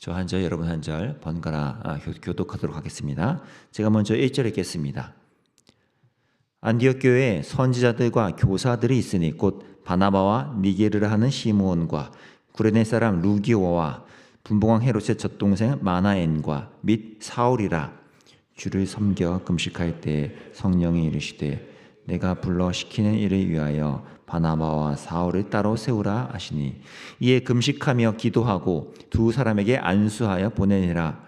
저 한 절, 여러분 한 절 번갈아 교독하도록 하겠습니다. 제가 먼저 1절 읽겠습니다. 안디옥 교회에 선지자들과 교사들이 있으니 곧 바나바와 니게르라 하는 시므온과 구레네 사람 루기오와 분봉왕 헤롯의 젖동생 마나엔과 및 사울이라. 주를 섬겨 금식할 때 성령이 이르시되 내가 불러 시키는 일을 위하여 바나바와 사울을 따로 세우라 하시니 이에 금식하며 기도하고 두 사람에게 안수하여 보내니라.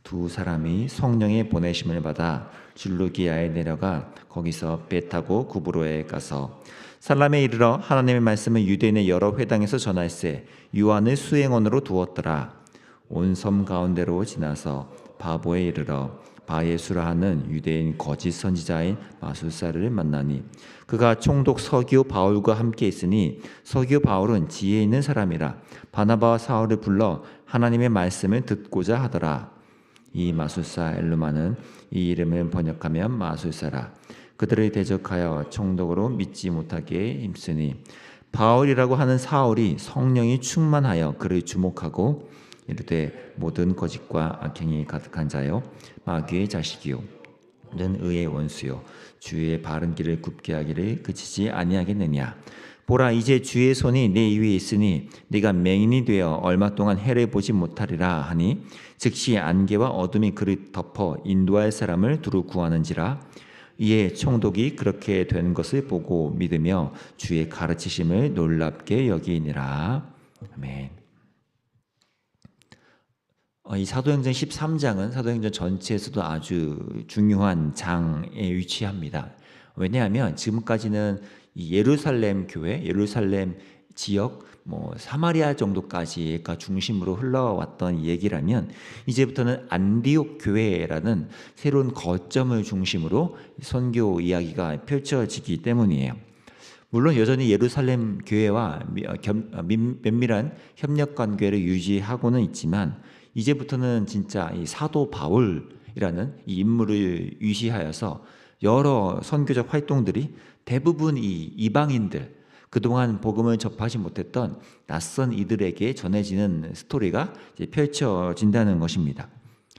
두 사람이 성령의 보내심을 받아 줄루기아에 내려가 거기서 배 타고 구브로에 가서 살람에 이르러 하나님의 말씀을 유대인의 여러 회당에서 전할세 요한을 수행원으로 두었더라. 온 섬 가운데로 지나서 바보에 이르러 바예수라 하는 유대인 거짓 선지자인 마술사를 만나니 그가 총독 서기오 바울과 함께 있으니 서기오 바울은 지혜 있는 사람이라 바나바와 사울을 불러 하나님의 말씀을 듣고자 하더라. 이 마술사 엘루마는 이 이름을 번역하면 마술사라. 그들을 대적하여 총독으로 믿지 못하게 힘쓰니 바울이라고 하는 사울이 성령이 충만하여 그를 주목하고 이르되 모든 거짓과 악행이 가득한 자요 마귀의 자식이요 는 의의 원수요 주의 바른 길을 굽게 하기를 그치지 아니하겠느냐. 보라 이제 주의 손이 내 위에 있으니 네가 맹인이 되어 얼마 동안 해를 보지 못하리라 하니 즉시 안개와 어둠이 그를 덮어 인도할 사람을 두루 구하는지라. 이에 총독이 그렇게 된 것을 보고 믿으며 주의 가르치심을 놀랍게 여기니라. 아멘. 이 사도행전 13장은 사도행전 전체에서도 아주 중요한 장에 위치합니다. 왜냐하면 지금까지는 이 예루살렘 교회, 예루살렘 지역, 사마리아 정도까지가 중심으로 흘러왔던 얘기라면 이제부터는 안디옥 교회라는 새로운 거점을 중심으로 선교 이야기가 펼쳐지기 때문이에요. 물론 여전히 예루살렘 교회와 면밀한 협력 관계를 유지하고는 있지만 이제부터는 진짜 이 사도 바울이라는 이 인물을 위시하여서 여러 선교적 활동들이 대부분 이 이방인들, 그동안 복음을 접하지 못했던 낯선 이들에게 전해지는 스토리가 이제 펼쳐진다는 것입니다.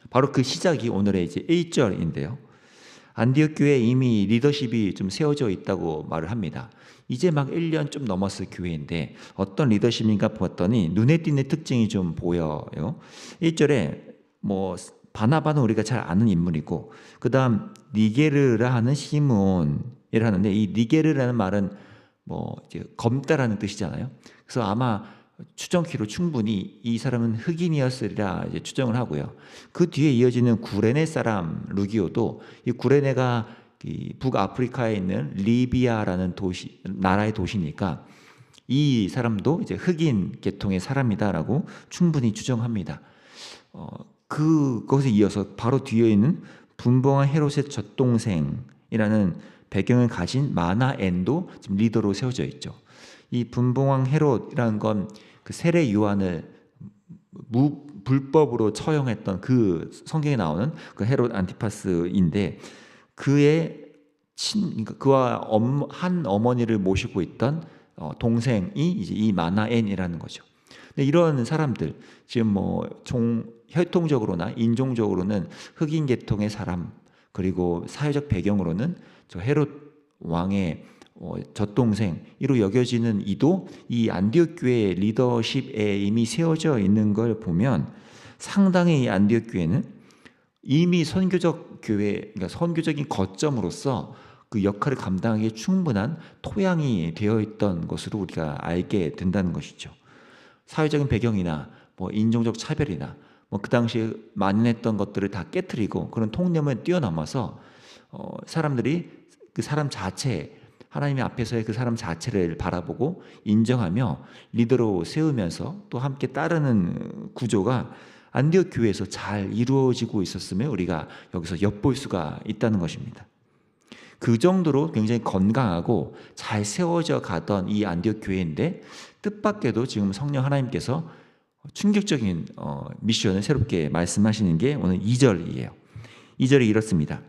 바로 그 시작이 오늘의 이제 1절인데요. 안디옥 교회에 이미 리더십이 좀 세워져 있다고 말을 합니다. 이제 막 1년 좀 넘었을 교회인데 어떤 리더십인가 봤더니 눈에 띄는 특징이 좀 보여요. 1절에 바나바는 우리가 잘 아는 인물이고 그 다음 니게르라 하는 시므온이라 하는데 이 니게르라는 말은 이제 검다라는 뜻이잖아요. 그래서 아마 추정키로 충분히 이 사람은 흑인이었으리라 이제 추정을 하고요. 그 뒤에 이어지는 구레네 사람 루기오도 이 구레네가 이 북아프리카에 있는 리비아라는 나라의 도시니까 이 사람도 이제 흑인 계통의 사람이다라고 충분히 추정합니다. 그것에 이어서 바로 뒤에 있는 분봉왕 헤롯의 젖동생이라는 배경을 가진 마나엔도 지금 리더로 세워져 있죠. 이 분봉왕 헤롯이라는 건 그 세례 요한을 불법으로 처형했던 그 성경에 나오는 그 헤롯 안티파스인데 그의 그러니까 그와 한 어머니를 모시고 있던 동생이 이제 이 마나엔이라는 거죠. 근데 이런 사람들 지금 혈통적으로나 인종적으로는 흑인 계통의 사람 그리고 사회적 배경으로는 저 헤롯 왕의 젖동생으로 여겨지는 이도 이 안디옥 교회의 리더십에 이미 세워져 있는 걸 보면 상당히 이 안디옥 교회는 이미 선교적 교회, 그러니까 선교적인 거점으로서 그 역할을 감당하기에 충분한 토양이 되어 있던 것으로 우리가 알게 된다는 것이죠. 사회적인 배경이나 인종적 차별이나 그 당시에 만연했던 것들을 다 깨트리고 그런 통념을 뛰어넘어서 사람들이 그 사람 자체, 하나님의 앞에서의 그 사람 자체를 바라보고 인정하며 리더로 세우면서 또 함께 따르는 구조가 안디옥 교회에서 잘 이루어지고 있었음을 우리가 여기서 엿볼 수가 있다는 것입니다. 그 정도로 굉장히 건강하고 잘 세워져 가던 이 안디옥 교회인데 뜻밖에도 지금 성령 하나님께서 충격적인 미션을 새롭게 말씀하시는 게 오늘 2절이에요. 2절이 이렇습니다.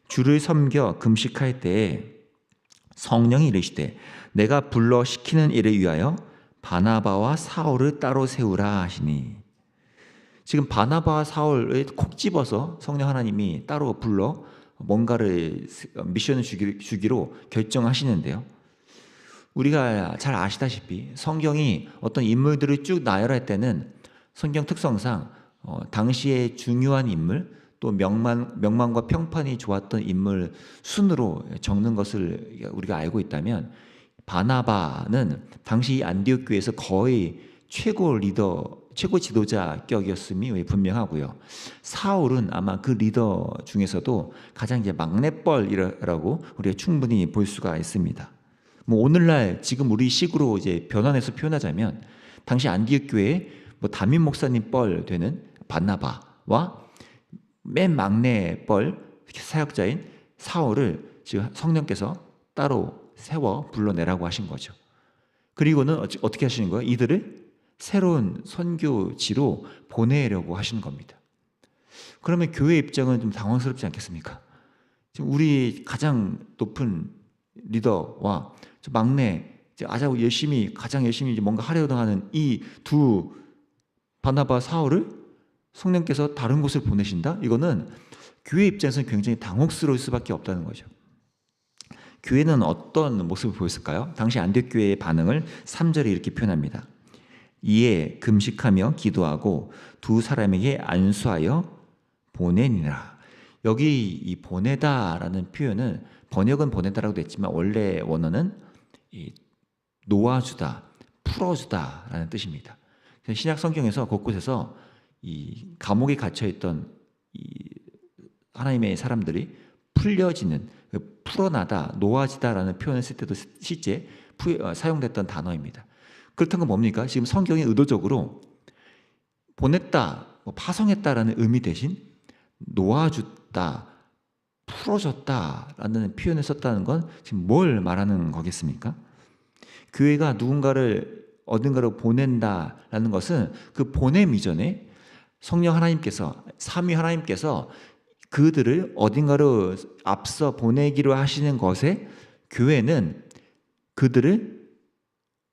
주를 섬겨 금식할 때에 성령이 이르시되 내가 불러 시키는 일을 위하여 바나바와 사울을 따로 세우라 하시니. 지금 바나바와 사울을 콕 집어서 성령 하나님이 따로 불러 뭔가를 미션을 주기로 결정하시는데요. 우리가 잘 아시다시피 성경이 어떤 인물들을 쭉 나열할 때는 성경 특성상 당시의 중요한 인물 또 명망과 평판이 좋았던 인물 순으로 적는 것을 우리가 알고 있다면, 바나바는 당시 안디옥 교회에서 거의 최고 리더, 최고 지도자격이었음이 분명하고요. 사울은 아마 그 리더 중에서도 가장 이제 막내뻘이라고 우리가 충분히 볼 수가 있습니다. 뭐 오늘날 지금 우리 식으로 이제 변환해서 표현하자면, 당시 안디옥 교회에 뭐 담임 목사님 뻘 되는 바나바와 맨 막내 뻘 사역자인 사울을 지금 성령께서 따로 세워 불러내라고 하신 거죠. 그리고는 어떻게 하시는 거예요? 이들을 새로운 선교지로 보내려고 하시는 겁니다. 그러면 교회 입장은 좀 당황스럽지 않겠습니까? 지금 우리 가장 높은 리더와 막내 가장 열심히 뭔가 하려고 하는 이 두 바나바 사울을 성령께서 다른 곳을 보내신다? 이거는 교회 입장에서는 굉장히 당혹스러울 수밖에 없다는 거죠. 교회는 어떤 모습을 보였을까요? 당시 안디옥 교회의 반응을 3절에 이렇게 표현합니다. 이에 금식하며 기도하고 두 사람에게 안수하여 보내니라. 여기 이 보내다라는 표현은 번역은 보내다라고 됐지만 원래 원어는 놓아주다, 풀어주다라는 뜻입니다. 신약 성경에서 곳곳에서 이 감옥에 갇혀있던 이 하나님의 사람들이 풀려지는, 풀어나다, 놓아지다라는 표현을 쓸 때도 실제 사용됐던 단어입니다. 그렇다는 건 뭡니까? 지금 성경이 의도적으로 보냈다, 파송했다라는 의미 대신 놓아줬다, 풀어줬다라는 표현을 썼다는 건 지금 뭘 말하는 거겠습니까? 교회가 누군가를 어딘가로 보낸다라는 것은 그 보냄 이전에 성령 하나님께서, 삼위 하나님께서 그들을 어딘가로 앞서 보내기로 하시는 것에 교회는 그들을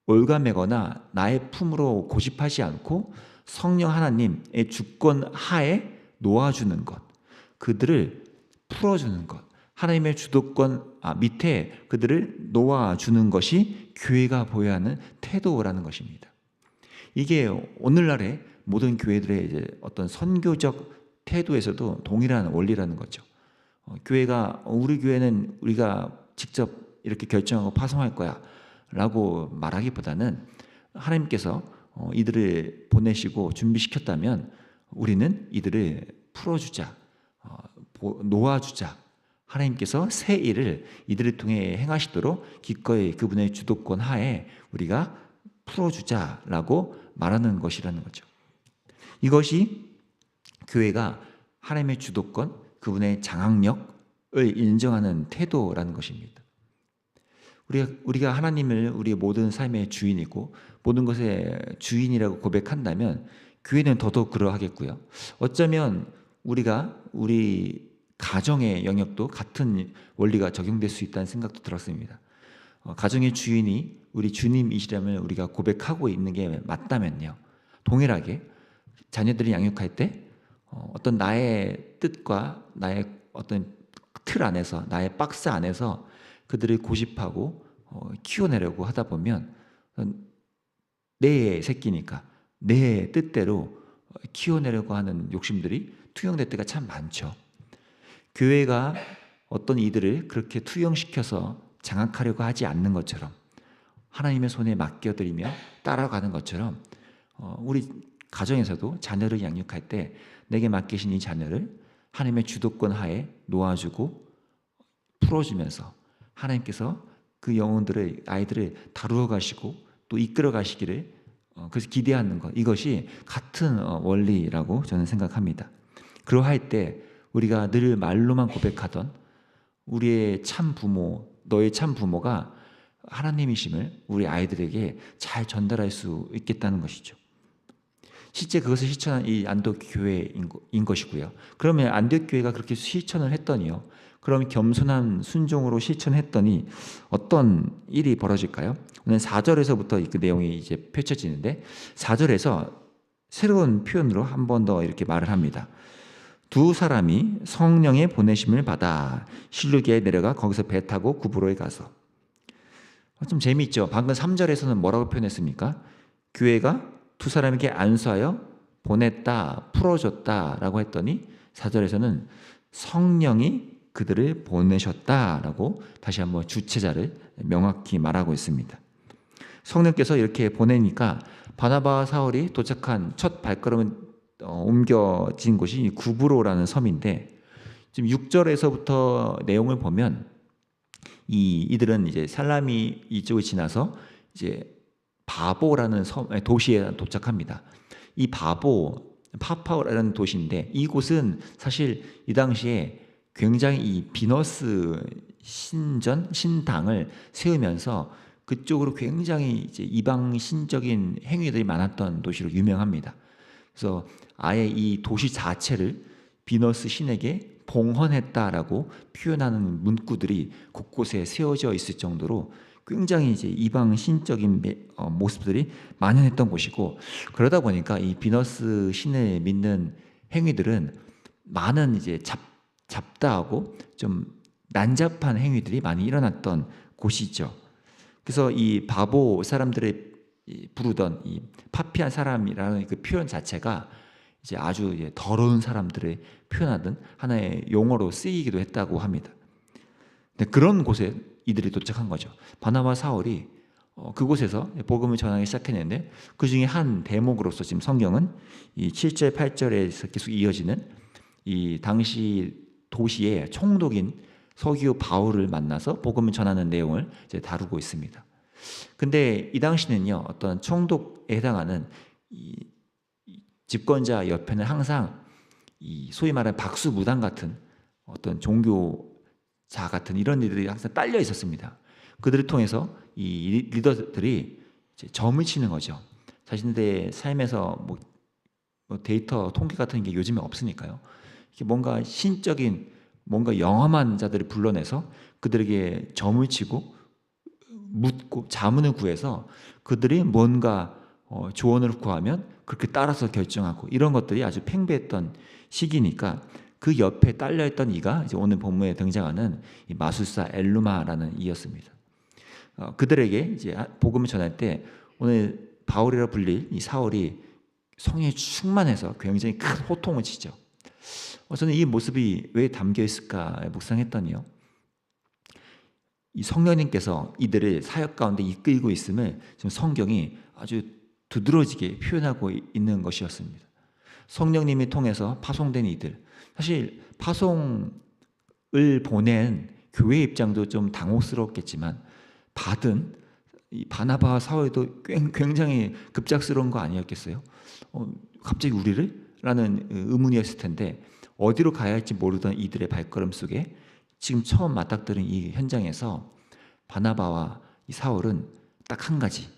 올가매거나 나의 품으로 고집하지 않고 성령 하나님의 주권 하에 놓아주는 것, 그들을 풀어주는 것, 하나님의 주도권 밑에 그들을 놓아주는 것이 교회가 보여야 하는 태도라는 것입니다. 이게 오늘날의 모든 교회들의 이제 어떤 선교적 태도에서도 동일한 원리라는 거죠. 교회가 우리 교회는 우리가 직접 이렇게 결정하고 파송할 거야 라고 말하기보다는 하나님께서 이들을 보내시고 준비시켰다면 우리는 이들을 풀어주자, 놓아주자, 하나님께서 새 일을 이들을 통해 행하시도록 기꺼이 그분의 주도권 하에 우리가 풀어주자라고 말하는 것이라는 거죠. 이것이 교회가 하나님의 주도권, 그분의 장악력을 인정하는 태도라는 것입니다. 우리가 하나님을 우리의 모든 삶의 주인이고 모든 것의 주인이라고 고백한다면 교회는 더더욱 그러하겠고요. 어쩌면 우리 가정의 영역도 같은 원리가 적용될 수 있다는 생각도 들었습니다. 가정의 주인이 우리 주님이시라면 우리가 고백하고 있는 게 맞다면요, 동일하게 자녀들이 양육할 때 어떤 나의 뜻과 나의 어떤 틀 안에서, 나의 박스 안에서 그들을 고집하고 키워내려고 하다 보면 내 새끼니까 내 뜻대로 키워내려고 하는 욕심들이 투영될 때가 참 많죠. 교회가 어떤 이들을 그렇게 투영시켜서 장악하려고 하지 않는 것처럼, 하나님의 손에 맡겨드리며 따라가는 것처럼 우리 가정에서도 자녀를 양육할 때 내게 맡기신 이 자녀를 하나님의 주도권 하에 놓아주고 풀어주면서 하나님께서 그 영혼들을, 아이들을 다루어 가시고 또 이끌어 가시기를 그래서 기대하는 것, 이것이 같은 원리라고 저는 생각합니다. 그러할 때 우리가 늘 말로만 고백하던 우리의 참 부모, 너의 참 부모가 하나님이심을 우리 아이들에게 잘 전달할 수 있겠다는 것이죠. 실제 그것을 실천한 이 안디옥 교회인 것이고요. 그러면 안디옥 교회가 그렇게 실천을 했더니요, 그럼 겸손한 순종으로 실천했더니 어떤 일이 벌어질까요? 오늘 4절에서부터 그 내용이 이제 펼쳐지는데, 4절에서 새로운 표현으로 한 번 더 이렇게 말을 합니다. 두 사람이 성령의 보내심을 받아 실루기에 내려가 거기서 배 타고 구브로에 가서. 좀 재미있죠. 방금 3절에서는 뭐라고 표현했습니까? 교회가 두 사람에게 안수하여 보냈다, 풀어줬다라고 했더니 4절에서는 성령이 그들을 보내셨다라고 다시 한번 주체자를 명확히 말하고 있습니다. 성령께서 이렇게 보내니까 바나바와 사울이 도착한 첫 발걸음은 옮겨진 곳이 구브로라는 섬인데, 지금 6절에서부터 내용을 보면 이들은 이제 살라미 이쪽을 지나서 이제 바보라는 도시에 도착합니다. 이 파파라는 도시인데, 이곳은 사실 이 당시에 굉장히 이 비너스 신당을 세우면서 그쪽으로 굉장히 이제 이방신적인 행위들이 많았던 도시로 유명합니다. 그래서 아예 이 도시 자체를 비너스 신에게 봉헌했다라고 표현하는 문구들이 곳곳에 세워져 있을 정도로 굉장히 이제 이방신적인 모습들이 만연했던 곳이고, 그러다 보니까 이 비너스 신을 믿는 행위들은 많은 이제 잡다하고 좀 난잡한 행위들이 많이 일어났던 곳이죠. 그래서 이 바보 사람들이 부르던 이 파피한 사람이라는 그 표현 자체가 이제 아주 이제 더러운 사람들을 표현하던 하나의 용어로 쓰이기도 했다고 합니다. 근데 그런 곳에 이들이 도착한 거죠. 바나바 사울이 그곳에서 복음을 전하기 시작했는데, 그 중에 한 대목으로서 지금 성경은 이 7절, 8절에서 계속 이어지는 이 당시 도시의 총독인 서기오 바울을 만나서 복음을 전하는 내용을 이제 다루고 있습니다. 근데 이 당시는요, 어떤 총독에 해당하는 이 집권자 옆에는 항상 이 소위 말하는 박수무당 같은 어떤 종교자 같은 이런 이들이 항상 딸려 있었습니다. 그들을 통해서 이 리더들이 이제 점을 치는 거죠. 자신들의 삶에서 뭐 데이터 통계 같은 게 요즘에 없으니까요. 이게 뭔가 신적인 뭔가 영험한 자들을 불러내서 그들에게 점을 치고 묻고 자문을 구해서 그들이 뭔가 조언을 구하면 그렇게 따라서 결정하고, 이런 것들이 아주 팽배했던 시기니까 그 옆에 딸려있던 이가 이제 오늘 본문에 등장하는 이 마술사 엘루마라는 이였습니다. 그들에게 이제 복음을 전할 때 오늘 바울이라 불릴 이 사울이 성령에 충만해서 굉장히 큰 호통을 치죠. 저는 이 모습이 왜 담겨 있을까 묵상했더니요, 이 성령님께서 이들을 사역 가운데 이끌고 있음을 지금 성경이 아주 두드러지게 표현하고 있는 것이었습니다. 성령님이 통해서 파송된 이들, 사실 파송을 보낸 교회 입장도 좀 당혹스럽겠지만 받은 이 바나바와 사울도 굉장히 급작스러운 거 아니었겠어요? 갑자기 우리를? 라는 의문이었을 텐데, 어디로 가야 할지 모르던 이들의 발걸음 속에 지금 처음 맞닥뜨린 이 현장에서 바나바와 이 사울은 딱 한 가지,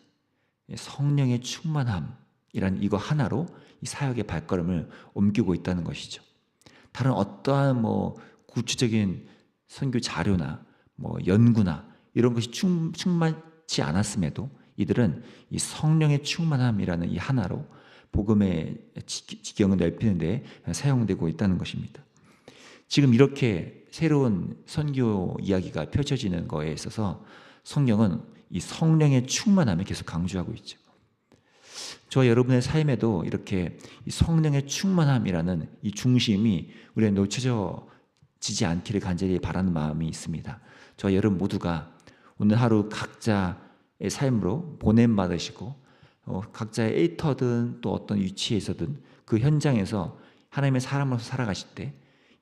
성령의 충만함이란 이거 하나로 이 사역의 발걸음을 옮기고 있다는 것이죠. 다른 어떠한 구체적인 선교 자료나 연구나 이런 것이 충만치 않았음에도 이들은 이 성령의 충만함이라는 이 하나로 복음의 지경을 넓히는 데 사용되고 있다는 것입니다. 지금 이렇게 새로운 선교 이야기가 펼쳐지는 거에 있어서 성경은 이 성령의 충만함을 계속 강조하고 있죠. 저와 여러분의 삶에도 이렇게 이 성령의 충만함이라는 이 중심이 우리에 놓쳐지지 않기를 간절히 바라는 마음이 있습니다. 저와 여러분 모두가 오늘 하루 각자의 삶으로 보냄받으시고 각자의 일터든 또 어떤 위치에서든 그 현장에서 하나님의 사람으로서 살아가실 때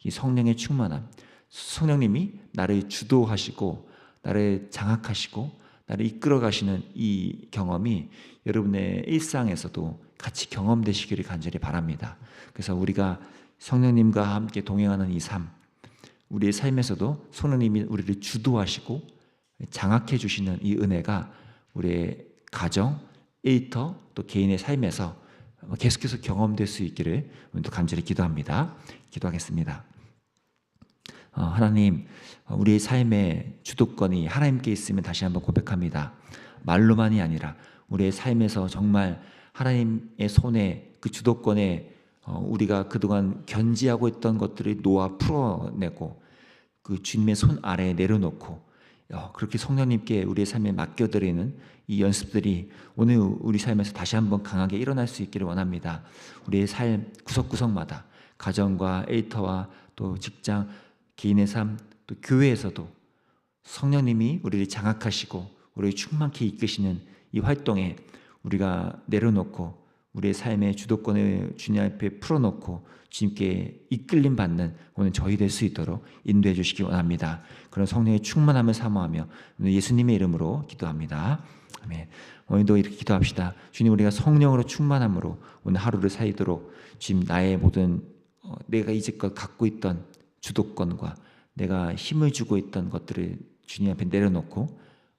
이 성령의 충만함, 성령님이 나를 주도하시고 나를 장악하시고 나를 이끌어 가시는 이 경험이 여러분의 일상에서도 같이 경험되시기를 간절히 바랍니다. 그래서 우리가 성령님과 함께 동행하는 이 삶, 우리의 삶에서도 성령님이 우리를 주도하시고 장악해 주시는 이 은혜가 우리의 가정, 일터, 또 개인의 삶에서 계속해서 경험될 수 있기를 오늘도 간절히 기도합니다. 기도하겠습니다. 하나님, 우리의 삶의 주도권이 하나님께 있으면 다시 한번 고백합니다. 말로만이 아니라 우리의 삶에서 정말 하나님의 손에 그 주도권에 우리가 그동안 견지하고 있던 것들을 놓아 풀어내고 그 주님의 손 아래에 내려놓고 그렇게 성령님께 우리의 삶에 맡겨드리는 이 연습들이 오늘 우리 삶에서 다시 한번 강하게 일어날 수 있기를 원합니다. 우리의 삶 구석구석마다 가정과 일터와 또 직장, 개인의 삶, 또 교회에서도 성령님이 우리를 장악하시고 우리를 충만케 이끄시는 이 활동에 우리가 내려놓고 우리의 삶의 주도권을 주님 앞에 풀어놓고 주님께 이끌림 받는 오늘 저희 될 수 있도록 인도해 주시기 원합니다. 그런 성령의 충만함을 사모하며 오늘 예수님의 이름으로 기도합니다. 아멘. 오늘도 이렇게 기도합시다. 주님, 우리가 성령으로 충만함으로 오늘 하루를 살도록 주님, 나의 모든 내가 이제껏 갖고 있던 주도권과 내가 힘을 주고 있던 것들을 주님 앞에 내려놓고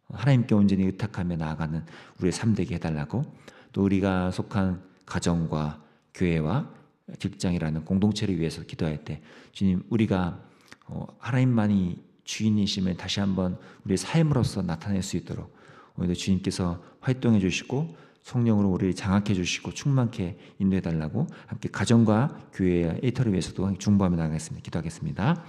하나님께 온전히 의탁하며 나아가는 우리의 삶 되게 해달라고, 또 우리가 속한 가정과 교회와 직장이라는 공동체를 위해서 기도할 때 주님, 우리가 하나님만이 주인이심을 다시 한번 우리의 삶으로서 나타낼 수 있도록 오늘도 주님께서 활동해 주시고 성령으로 우리를 장악해 주시고 충만케 인도해 달라고 함께 가정과 교회의 일터를 위해서도 중보하며 나가겠습니다. 기도하겠습니다.